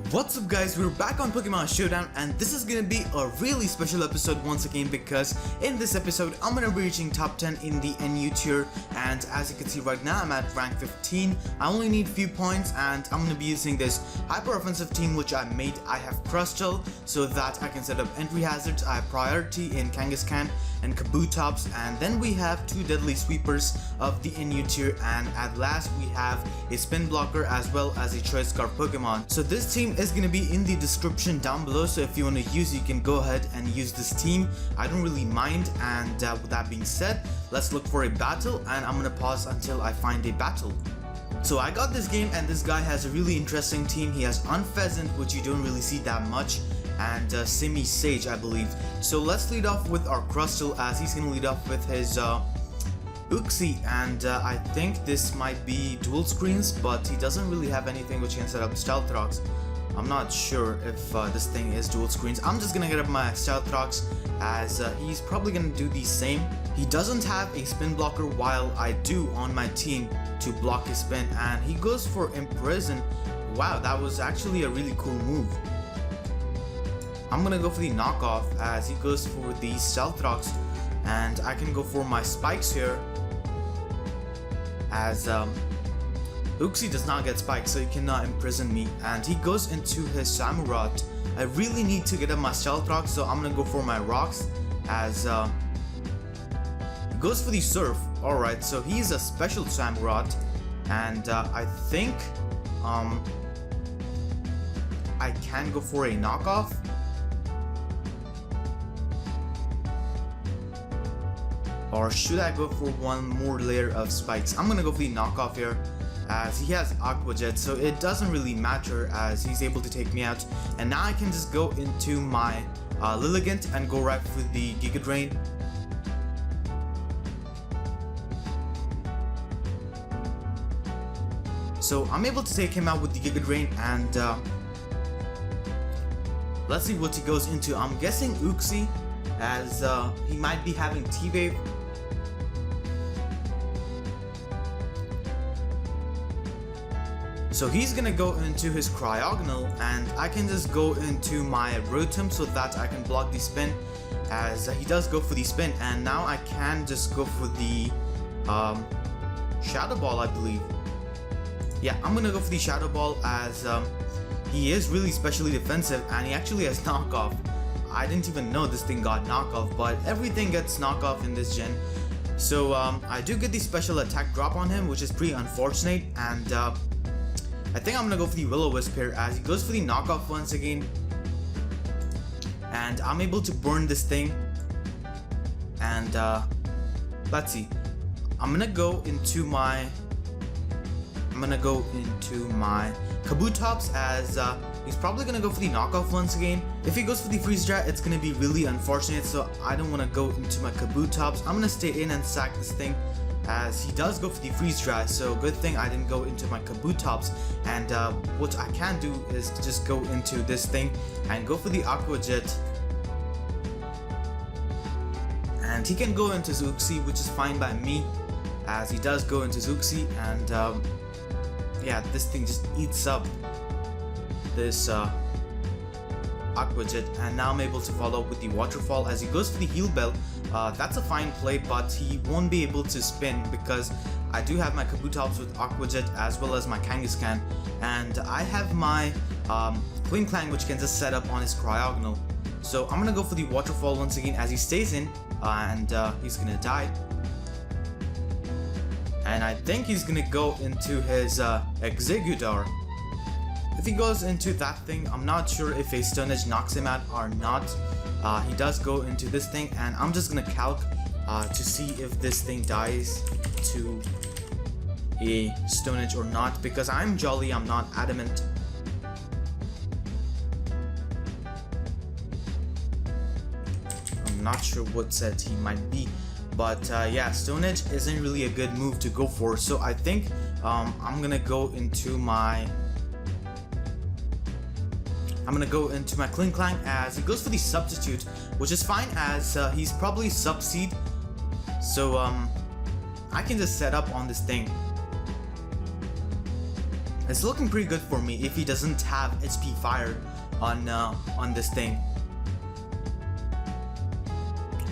What's up guys, we're back on Pokemon Showdown and this is gonna be a really special episode once again because in this episode I'm gonna be reaching top 10 in the NU tier, and as you can see right now I'm at rank 15. I only need few points and I'm gonna be using this hyper offensive team which I made. I have Crustle so that I can set up entry hazards. I have priority in Kangaskhan and Kabutops, and then we have two deadly sweepers of the NU tier, and at last we have a spin blocker as well as a choice scarf Pokemon. So this team is going to be in the description down below, so if you want to use, you can go ahead and use this team. I don't really mind, and with that being said, let's look for a battle, and I'm going to pause until I find a battle. So I got this game, and this guy has a really interesting team. He has Unpheasant, which you don't really see that much, and Simi Sage, I believe. So let's lead off with our Crustle, as he's gonna lead off with his Uxie, and I think this might be dual screens, but he doesn't really have anything which can set up Stealth Rocks. I'm not sure if this thing is dual screens. I'm just gonna get up my Stealth Rocks, as he's probably gonna do the same. He doesn't have a spin blocker while I do on my team to block his spin, and he goes for Imprison. Wow, that was actually a really cool move. I'm gonna go for the knockoff as he goes for the Stealth Rocks, and I can go for my spikes here as Uxie does not get spikes, so he cannot imprison me, and he goes into his Samurott. I really need to get up my Stealth Rocks, so I'm gonna go for my rocks as he goes for the Surf. Alright, so he's a special Samurott, and I think I can go for a knockoff. Or should I go for one more layer of spikes? I'm gonna go for the knockoff here, as he has Aqua Jet, so it doesn't really matter as he's able to take me out. And now I can just go into my Lilligant and go right for the Giga Drain. So I'm able to take him out with the Giga Drain, and let's see what he goes into. I'm guessing Uxie, as he might be having T-Wave. So he's gonna go into his Cryogonal, and I can just go into my Rotom so that I can block the spin, as he does go for the spin, and now I can just go for the Shadow Ball, I believe. Yeah, I'm gonna go for the Shadow Ball, as he is really specially defensive and he actually has knockoff. I didn't even know this thing got knockoff, but everything gets knockoff in this gen. So I do get the special attack drop on him, which is pretty unfortunate, and I think I'm gonna go for the Will-O-Wisp here, as he goes for the knockoff once again, and I'm able to burn this thing. And let's see, I'm gonna go into my Kabutops, as he's probably gonna go for the knockoff once again. If he goes for the Freeze Dry, it's gonna be really unfortunate, so I don't want to go into my Kabutops. I'm gonna stay in and sack this thing, as he does go for the Freeze Dry, so good thing I didn't go into my Kabutops. And what I can do is just go into this thing and go for the Aqua Jet, and he can go into Uxie, which is fine by me, as he does go into Uxie, and yeah, this thing just eats up this Aqua Jet, and now I'm able to follow up with the Waterfall as he goes for the Heal Bell. That's a fine play, but he won't be able to spin because I do have my Kabutops with Aqua Jet as well as my Kangaskhan, and I have my Klinklang, which can just set up on his Cryogonal. So I'm gonna go for the Waterfall once again as he stays in, and he's gonna die. And I think he's gonna go into his Exeggutor. If he goes into that thing, I'm not sure if a Stone Edge knocks him out or not. He does go into this thing, and I'm just gonna calc to see if this thing dies to a Stone Edge or not, because I'm Jolly, I'm not Adamant. I'm not sure what set he might be, but yeah, Stone Edge isn't really a good move to go for, so I think I'm gonna go into my Klinklang, as he goes for the Substitute, which is fine, as he's probably Sub-Seed, so I can just set up on this thing. It's looking pretty good for me if he doesn't have HP Fire on this thing.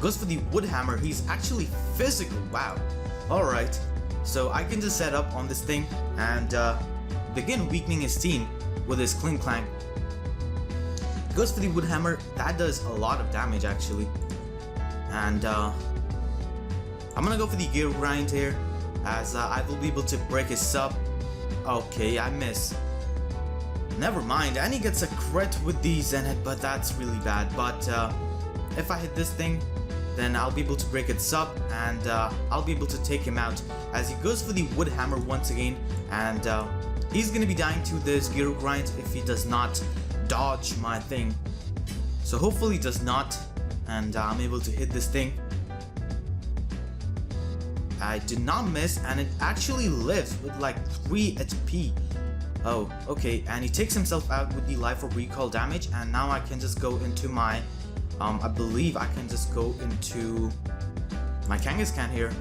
Goes for the Wood Hammer. He's actually physical. Wow. Alright. So I can just set up on this thing and begin weakening his team with his Cling Clank. Goes for the Wood Hammer. That does a lot of damage actually. And I'm gonna go for the Gear Grind here, as I will be able to break his sub. Okay, I miss. Never mind, and he gets a crit with the Zen Head, but that's really bad. But if I hit this thing, then I'll be able to break its sub, and I'll be able to take him out, as he goes for the Wood Hammer once again, and he's gonna be dying to this Gear Grind if he does not dodge my thing. So hopefully he does not, and I'm able to hit this thing. I did not miss, and it actually lives with like 3 HP. Oh, okay, and he takes himself out with the Life Orb Recall damage, and now I can just go into my, I believe I can just go into my Kangaskhan here.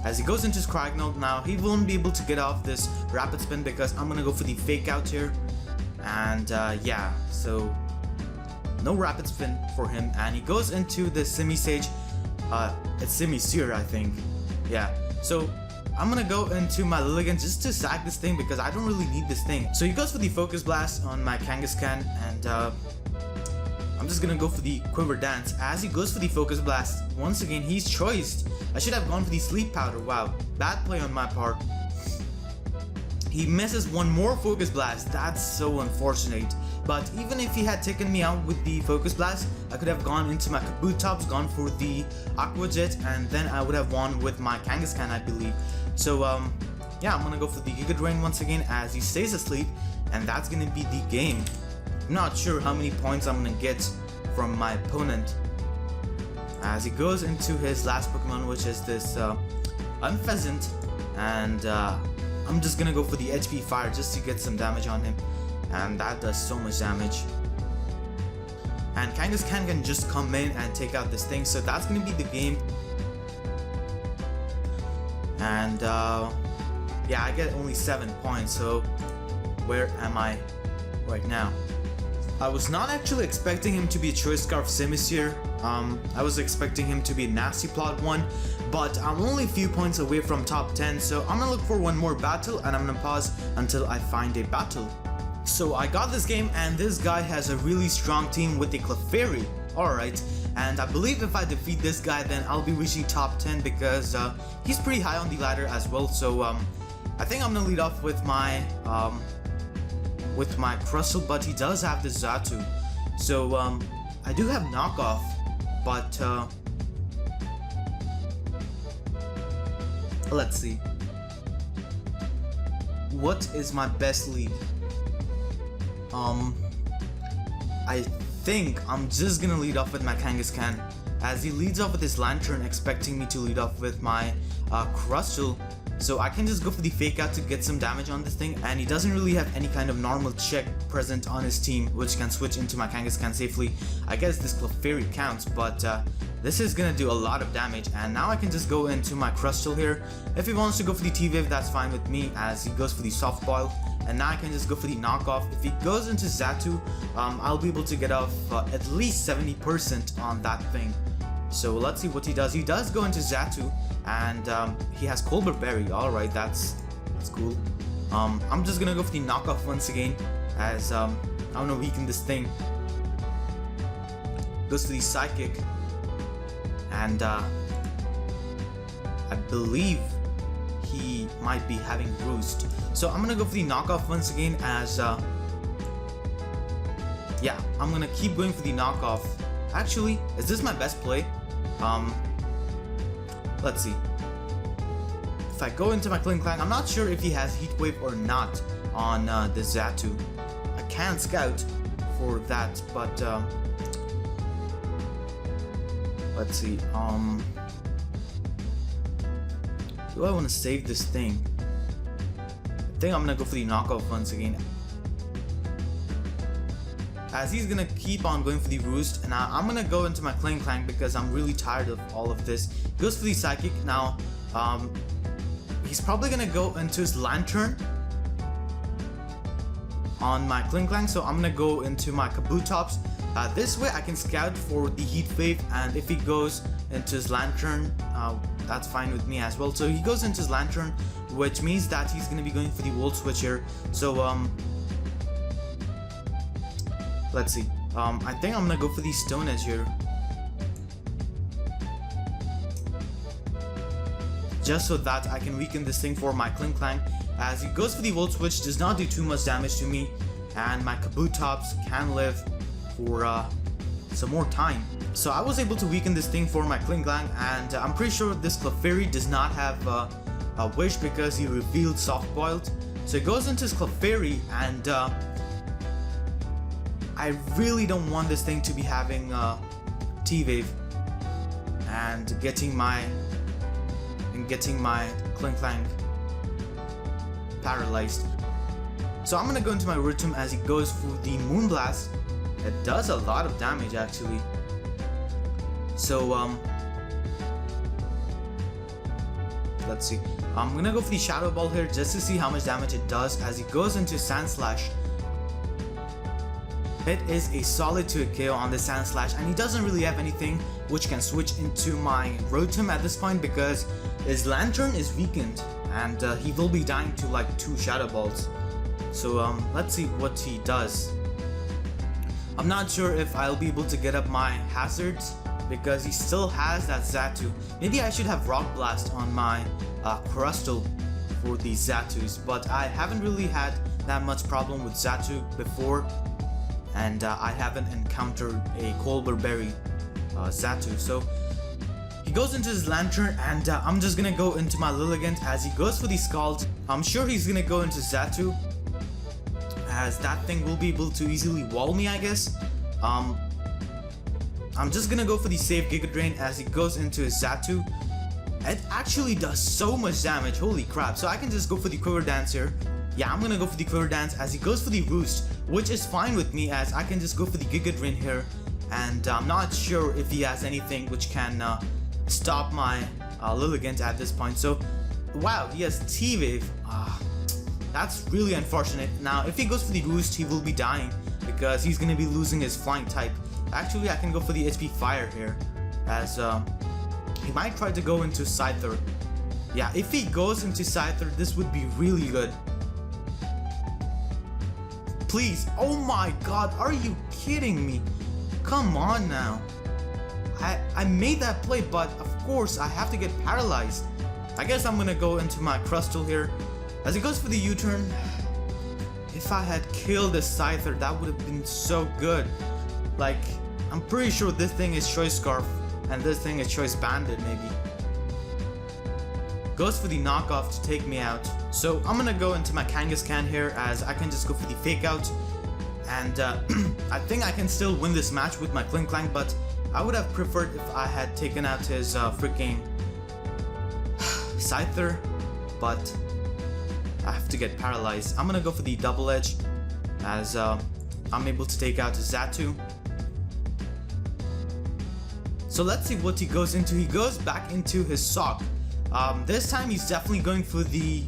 As he goes into his Cragnole now, he won't be able to get off this Rapid Spin because I'm gonna go for the Fake Out here. And yeah, so no Rapid Spin for him, and he goes into the Simisage. It's Simisear, I think. Yeah, so I'm gonna go into my Lilligant just to sack this thing because I don't really need this thing. So he goes for the Focus Blast on my Kangaskhan, and I'm just gonna go for the Quiver Dance. As he goes for the Focus Blast, once again he's choiced. I should have gone for the Sleep Powder. Wow, bad play on my part. He misses one more Focus Blast. That's so unfortunate. But even if he had taken me out with the Focus Blast, I could have gone into my Kabutops, gone for the Aqua Jet, and then I would have won with my Kangaskhan, I believe. So yeah, I'm gonna go for the Giga Drain once again as he stays asleep, and that's gonna be the game. I'm not sure how many points I'm gonna get from my opponent. As he goes into his last Pokemon, which is this Unpheasant, and I'm just gonna go for the HP Fire just to get some damage on him, and that does so much damage. And Kangaskhan can just come in and take out this thing, so that's gonna be the game. And yeah, I get only 7 points, so where am I right now? I was not actually expecting him to be a Choice Scarf Simisear. I was expecting him to be a Nasty Plot 1, but I'm only a few points away from top 10, so I'm gonna look for one more battle, and I'm gonna pause until I find a battle. So I got this game, and this guy has a really strong team with a Clefairy. Alright, and I believe if I defeat this guy, then I'll be reaching top 10 because he's pretty high on the ladder as well. So I think I'm gonna lead off with my Crustle, but he does have the Xatu. So I do have knockoff, but let's see. What is my best lead? I think I'm just gonna lead off with my Kangaskhan, as he leads off with his Lantern, expecting me to lead off with my Crustle. So I can just go for the Fake Out to get some damage on this thing, and he doesn't really have any kind of normal check present on his team which can switch into my Kangaskhan safely. I guess this Clefairy counts, but this is gonna do a lot of damage, and now I can just go into my Crustle here. If he wants to go for the T-Wave, that's fine with me, as he goes for the Soft Boil, and now I can just go for the knockoff. If he goes into Xatu, I'll be able to get off at least 70% on that thing. So let's see what he does. He does go into Xatu, and he has Colbert Berry. Alright, that's cool. I'm just gonna go for the knockoff once again, as I wanna weaken this thing. Goes for the Psychic, and I believe he might be having Roost. So I'm gonna go for the knockoff once again, as yeah, I'm gonna keep going for the knockoff. Actually, is this my best play? Let's see. If I go into my Cling Clank, I'm not sure if he has Heat Wave or not on the Xatu. I can't scout for that, but let's see. Do I want to save this thing? I think I'm gonna go for the knockoff once again, as he's gonna keep on going for the Roost, and I'm gonna go into my Cling Clank because I'm really tired of all of this. Goes for the Psychic. Now he's probably gonna go into his Lantern, on my Klinklang, so I'm gonna go into my Kabutops. This way I can scout for the Heat Wave, and if he goes into his Lantern, that's fine with me as well. So he goes into his Lantern, which means that he's gonna be going for the Volt Switch here. So let's see. I think I'm gonna go for the Stone Edge here, just so that I can weaken this thing for my Klinklang. As he goes for the Volt Switch, does not do too much damage to me, and my Kabutops can live for some more time. So I was able to weaken this thing for my Klinklang, and I'm pretty sure this Clefairy does not have a wish because he revealed Soft Boiled. So he goes into his Clefairy, and I really don't want this thing to be having T-Wave and getting my Klinklang paralyzed. So I'm gonna go into my Rotom as he goes for the Moonblast. It does a lot of damage actually. So let's see. I'm gonna go for the Shadow Ball here just to see how much damage it does as he goes into Sand Slash. It is a solid 2 KO on the Sand Slash, and he doesn't really have anything which can switch into my Rotom at this point because his Lantern is weakened, and he will be dying to like 2 Shadow Balls. So let's see what he does. I'm not sure if I'll be able to get up my hazards because he still has that Xatu. Maybe I should have Rock Blast on my Crustle for the Xatus, but I haven't really had that much problem with Xatu before, and I haven't encountered a Colbur Berry Xatu. So he goes into his Lantern, and I'm just gonna go into my Lilligant as he goes for the Scald. I'm sure he's gonna go into Xatu, as that thing will be able to easily wall me, I guess. I'm just gonna go for the safe Giga Drain as he goes into his Xatu. It actually does so much damage, holy crap. So I can just go for the Quiver Dance here. Yeah, I'm gonna go for the Quiver Dance as he goes for the Roost, which is fine with me as I can just go for the Giga Drain here. And I'm not sure if he has anything which can stop my Lilligant at this point. So, wow, he has T-Wave. That's really unfortunate. Now, if he goes for the Roost, he will be dying because he's gonna be losing his Flying type. Actually, I can go for the HP Fire here, as he might try to go into Scyther. Yeah, if he goes into Scyther, this would be really good. Please, oh my god, are you kidding me? Come on now. I made that play, but of course I have to get paralyzed. I guess I'm gonna go into my Crustle here. As he goes for the U-turn, if I had killed the Scyther, that would have been so good. Like, I'm pretty sure this thing is Choice Scarf, and this thing is Choice Bandit maybe. Goes for the knockoff to take me out. So I'm gonna go into my Kangaskhan here as I can just go for the Fake Out. And I think I can still win this match with my Klinklang, but I would have preferred if I had taken out his freaking Scyther, but I have to get paralyzed. I'm gonna go for the Double Edge as I'm able to take out his Xatu. So let's see what he goes into. He goes back into his Sock. This time he's definitely going for the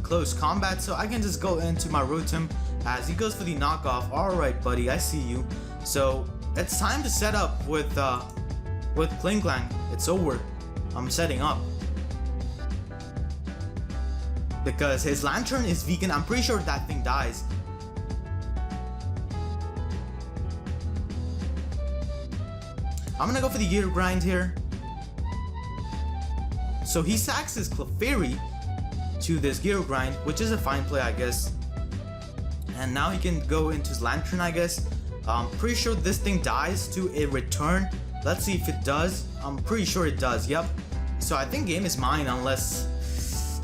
close combat, so I can just go into my Rotom as he goes for the knockoff. Alright buddy, I see you. So it's time to set up with Klinklang. It's over. I'm setting up. Because his Lantern is vegan, I'm pretty sure that thing dies. I'm gonna go for the Gear Grind here. So he sacks his Clefairy to this Gear Grind, which is a fine play, I guess. And now he can go into his Lantern, I guess. I'm pretty sure this thing dies to a return. Let's see if it does. I'm pretty sure it does, yep. So I think game is mine unless,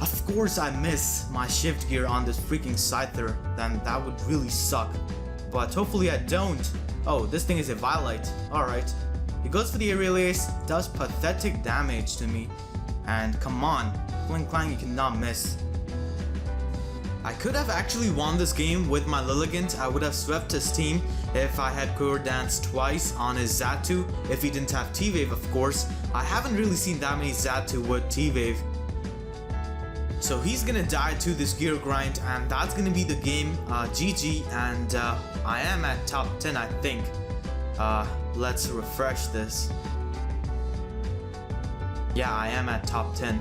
of course, I miss my Shift Gear on this freaking Scyther. Then that would really suck. But hopefully I don't. Oh, this thing is a Violite. Alright. He goes for the Aerial Ace, does pathetic damage to me. And come on, Klinklang, you cannot miss. I could have actually won this game with my Lilligant. I would have swept his team if I had Quiver Dance twice on his Xatu, if he didn't have T-Wave, of course. I haven't really seen that many Xatu with T-Wave. So he's gonna die to this gear grind, and that's gonna be the game. GG, and I am at top 10, I think. Let's refresh this. Yeah, I am at top 10.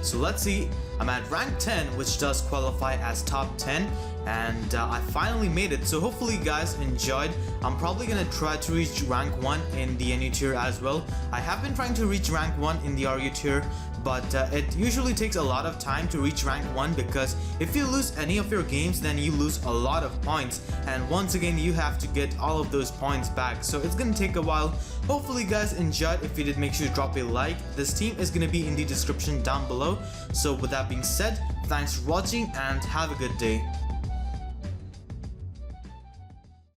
So let's see. I'm at rank 10, which does qualify as top 10, and I finally made it. So hopefully you guys enjoyed. I'm probably gonna try to reach rank 1 in the NU tier as well. I have been trying to reach rank 1 in the RU tier, but it usually takes a lot of time to reach rank 1, because if you lose any of your games, then you lose a lot of points, and once again you have to get all of those points back, so it's gonna take a while. Hopefully you guys enjoyed. If you did, make sure to drop a like. This team is gonna be in the description down below. So with that being said, thanks for watching and have a good day.